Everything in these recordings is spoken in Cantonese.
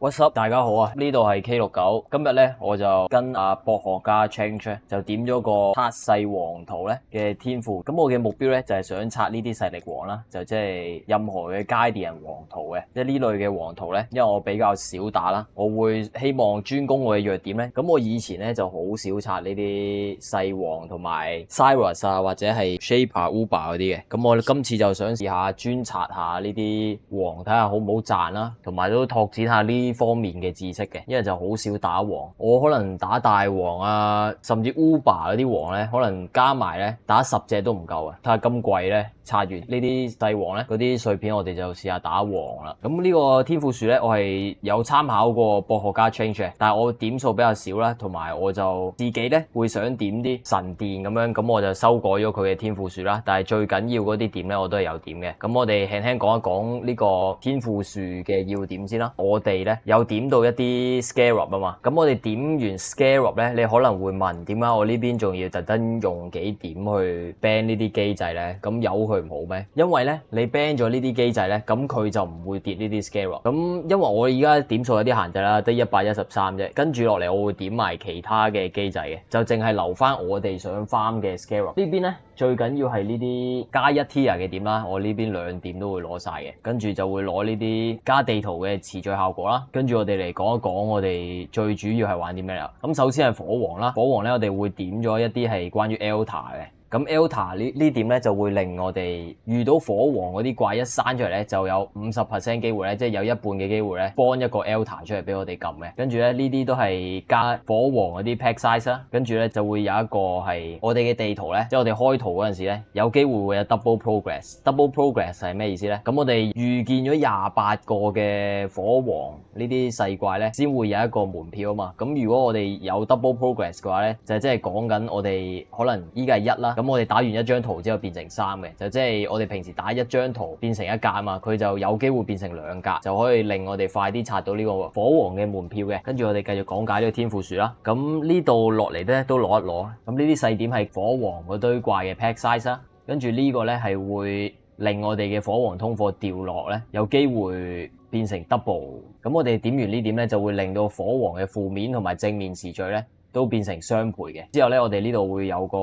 What's up？大家好啊！呢度係 K69，今日咧我就跟博學家 Change 咧就點咗個拆勢王圖咧嘅天賦。咁我嘅目標咧就係想拆呢啲勢力王啦，就即係任何嘅 Guardian 王圖嘅，即係呢類嘅王圖咧，因為我比較少打啦，我會希望專攻我嘅弱點咧。咁我以前咧就好少拆呢啲勢王同埋 Cyrus 啊或者係 Shaper Uber 嗰啲嘅。咁我今次就想試下專拆下呢啲王，睇下好唔好賺啦，同埋都拓展下呢方面嘅知識嘅，因為就好少打王，我可能打大王啊，甚至 Uber 嗰啲王咧，可能加埋咧打10隻都唔夠啊！睇下今季咧拆完呢啲細王咧，嗰啲碎片我哋就試下打王啦。咁呢個天賦樹咧，我係有參考過博學家 Change 嘅，但係我點數比較少啦，同埋我就自己咧會想點啲神殿咁樣，咁我就修改咗佢嘅天賦樹啦。但係最緊要嗰啲點咧，我都係有點嘅。咁我哋輕輕講一講呢個天賦樹嘅要點先啦。我哋咧有點到一啲 Scarab 啊嘛，咁我哋點完 Scarab 咧，你可能會問點解我呢邊仲要特登用幾點去 ban 呢啲機制咧？咁由佢唔好咩？因為咧你 ban 咗呢啲機制咧，咁佢就唔會跌呢啲 Scarab。咁因為我而家點數有啲限制啦，得113啫，跟住落嚟我會點埋其他嘅機制嘅，就淨係留翻我哋想 farm 嘅 Scarab。呢邊咧最緊要係呢啲加1 tier 嘅點啦，我呢邊2點都會攞晒嘅，跟住就會攞呢啲加地圖嘅持續效果啦。跟住我哋嚟講一講我哋最主要係玩啲咩啦。咁首先係火王啦，火王咧我哋會點咗一啲係關於 Altar 嘅。咁 Altar 呢點咧就會令我哋遇到火王嗰啲怪一生出嚟咧，就有50% 機會咧，即係有一半嘅機會咧，幫一個 Altar 出嚟俾我哋撳嘅。跟住咧呢啲都係加火王嗰啲 pack size 啦。跟住咧就會有一個係我哋嘅地圖咧，即係我哋開圖嗰陣時咧，有機會會有 double progress。double progress 係咩意思咧？咁我哋遇見咗28個嘅火王呢啲細怪咧，先會有一個門票啊嘛。咁如果我哋有 double progress 嘅話咧，就即係講緊我哋可能依家係1啦。咁我哋打完一張圖之後變成3嘅，就即係我哋平時打一張圖變成1格啊嘛，佢就有機會變成2格，就可以令我哋快啲拆到呢個火王嘅門票嘅。跟住我哋繼續講解呢個天賦樹啦。咁呢度落嚟咧都攞一攞。咁呢啲細點係火王嗰堆怪嘅 pack size 啦。跟住呢個咧係會令我哋嘅火王通貨掉落咧，有機會變成 double。咁我哋點完呢點咧，就會令到火王嘅負面同埋正面詞序咧都變成雙倍嘅。之後咧，我哋呢度會有個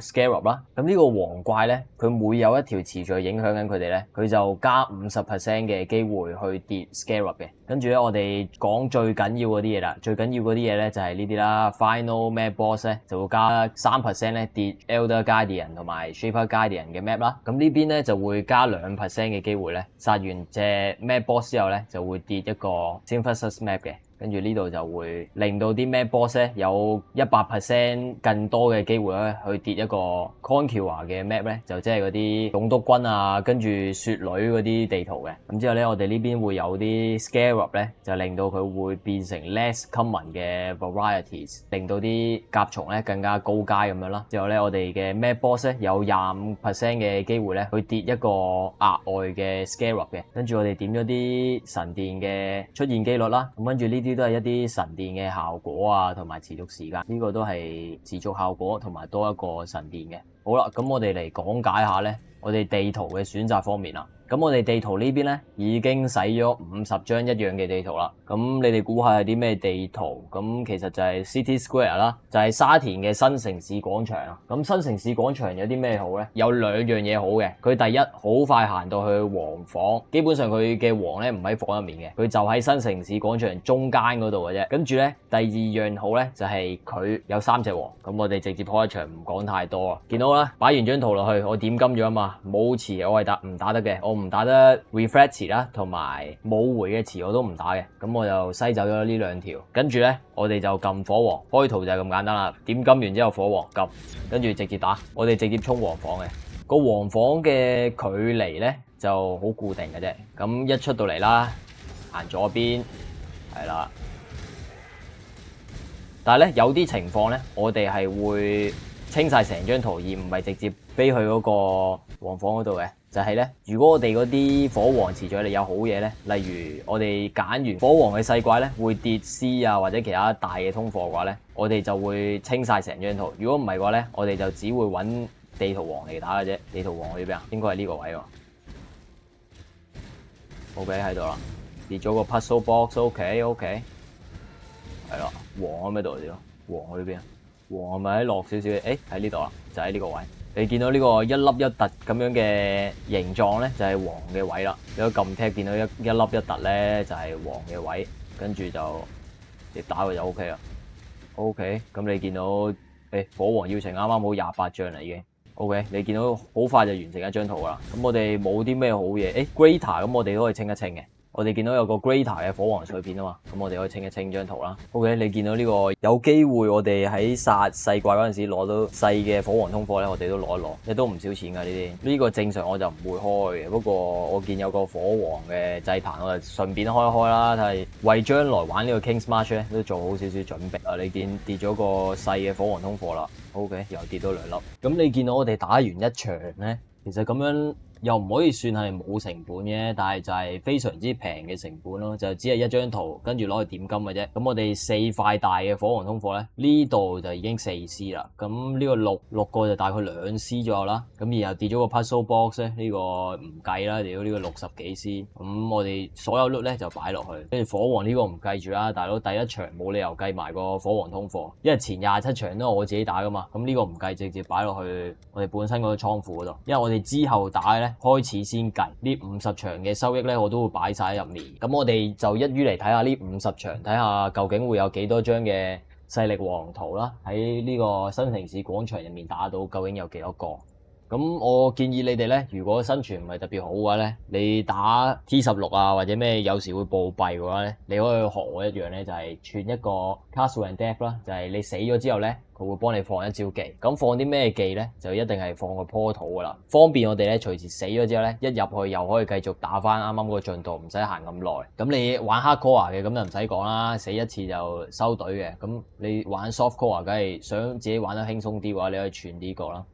Scarab 啦。咁呢個王怪咧，佢每有一條詞序影響緊佢哋咧，佢就加50% 嘅機會去跌 Scarab 嘅。跟住咧，我哋講最緊要嗰啲嘢啦。最緊要嗰啲嘢咧就係呢啲啦。Final Map Boss 咧就會加3% 咧跌 Elder Guardian 同埋 Shaper Guardian 嘅 map 啦。咁呢邊咧就會加2% 嘅機會咧，殺完隻 Map Boss 之後咧就會跌一個 Synthesis Map 嘅。跟住呢度就會令到啲 Map Boss 咧有100% 更多嘅機會咧去跌一個 Conqueror 嘅 map 咧，就即係嗰啲總督軍啊，跟住雪女嗰啲地圖嘅。咁之後咧，我哋呢邊會有啲 Scarab 咧，就令到佢會變成 less common 嘅 varieties， 令到啲甲蟲咧更加高階咁樣啦。之後咧，我哋嘅 Map Boss 咧有25% 嘅機會咧去跌一個額外嘅 Scarab 嘅。跟住我哋點咗啲神殿嘅出現機率啦，咁跟住呢啲都係一啲神殿嘅效果啊，同埋持續時間，呢個都係持續效果同埋多一個神殿嘅。好啦，咁我哋嚟講解下咧，我哋地圖嘅選擇方面啦。咁我哋地圖呢邊咧已經使咗50張一樣嘅地圖啦。咁你哋估下係啲咩地圖？咁其實就係 City Square 啦，就係沙田嘅新城市廣場啊。咁新城市廣場有啲咩好咧？有2樣嘢好嘅。佢第一，好快行到去王房，基本上佢嘅王咧唔喺房入面嘅，佢就喺新城市廣場中間嗰度嘅啫。跟住咧，第二樣好咧就係佢有3隻王。咁我哋直接開一場，唔講太多啊。見到啦，擺完張圖落去，我點金咗啊嘛，冇詞我係唔打得嘅，我唔打得 refresh 詞啦，同埋冇回嘅詞我都唔打嘅。咁我就篩走咗呢2條。跟住咧，我哋就撳火王，開圖就係咁簡單啦。點金完之後火王撳，跟住直接打，我哋直接衝王房嘅。個王房嘅距離咧就好固定嘅啫。咁一出到嚟啦，行左邊係啦。但係咧有啲情況咧，我哋係會清晒成張圖，而唔係直接飛去嗰個王房嗰度嘅。就係咧，如果我哋嗰啲火王持續力有好嘢咧，例如我哋揀完火王嘅細怪咧，會跌 C 啊或者其他大嘅通貨嘅話咧，我哋就會清晒成張圖。如果唔係嘅話咧，我哋就只會揾地圖王嚟打嘅啫。地圖王去邊啊？應該係呢個位喎。OK 喺度啦。跌咗個 puzzle box，OK，係啦，黃喺咩度先？黃去邊啊？黃係咪喺落少少？誒喺呢度啦，就喺呢個位。你見到呢個一粒一突咁樣嘅形狀咧，就係黃嘅位啦。你個撳 tab 見到一粒一突咧，就係黃嘅位，跟住就你打佢就 OK 啦。OK，咁你見到火王邀請啱啱好28張啦已經。OK，你見到好快就完成一張圖啦。咁我哋冇啲咩好嘢。Greater 咁我哋都可以清一清嘅。我哋見到有個 Greater 嘅火王碎片啊嘛，咁我哋可以清一清張圖啦。OK，你見到呢個有機會我哋喺殺細怪嗰陣時攞到細嘅火王通貨咧，我哋都攞一攞，亦都唔少錢㗎呢啲。呢個正常我就唔會開嘅，不過我見有個火王嘅祭壇，我就順便開一開啦，係為將來玩呢個 King's March 咧都做好少少準備啊。你見跌咗個細嘅火王通貨啦 ，OK， 又跌多2粒。咁你見到我哋打完一場咧，其實咁樣又唔可以算係冇成本嘅，但係就係非常之平嘅成本咯，就只係一張圖跟住攞去點金嘅啫。咁我哋4塊大嘅火王通貨咧，呢度就已經4C啦。咁呢個六個就大概2C 左右啦。咁然後跌咗個 puzzle box 咧，呢個唔計啦，跌到呢個60幾C。咁我哋所有 loot 咧就擺落去，跟住火王呢個唔計住啦，大佬第一場冇理由計埋個火王通貨，因為前27場都係我自己打噶嘛。咁呢個唔計，直接擺落去我哋本身嗰個倉庫嗰度，因為我哋之後打咧。開始先計呢50場嘅收益咧，我都會擺晒喺入面。咁我哋就一於嚟睇下呢50場，睇下究竟會有幾多張嘅勢力王圖啦。喺呢個新城市廣場入面打到，究竟有幾多個？咁我建議你哋咧，如果生存唔係特別好嘅話咧，你打 T16啊或者咩有時會暴斃嘅話咧，你可以學我一樣咧，就係串一個 Castle and Death 啦，就係你死咗之後咧，佢會幫你放一招技。咁放啲咩技咧？就一定係放個坡土噶啦，方便我哋咧隨時死咗之後咧，一入去又可以繼續打翻啱啱個進度，唔使行咁耐。咁你玩 Hardcore 嘅咁就唔使講啦，死一次就收隊嘅。咁你玩 Softcore 梗係想自己玩得輕鬆啲嘅話，你可以串呢個啦。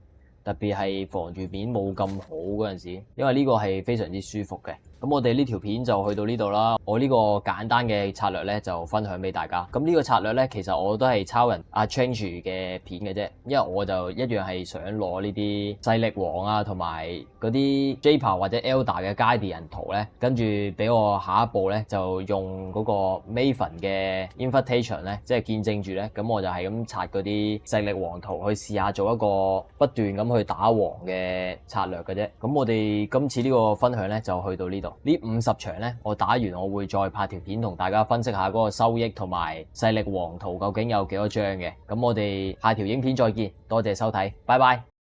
特別係防禦面冇咁好嗰陣時，因為呢個係非常之舒服嘅。咁我哋呢條片就去到呢度啦。我呢個簡單嘅策略咧就分享俾大家。咁呢個策略咧，其實我都係抄人阿 Change 嘅片嘅啫，因為我就一樣係想攞呢啲勢力王啊，同埋嗰啲 J-Power 或者 Elder 嘅 Guardian 圖咧，跟住俾我下一步咧就用嗰個 Maven 嘅 Invitation 咧，即係見證住咧，咁我就係咁刷嗰啲勢力王圖去試下做一個不斷咁去打王嘅策略嘅啫。咁我哋今次呢個分享咧就去到呢度。呢50場咧，我打完我會再拍條片同大家分析下嗰個收益同埋勢力王圖究竟有幾多張嘅。咁我哋下條影片再見，多謝收睇，拜拜。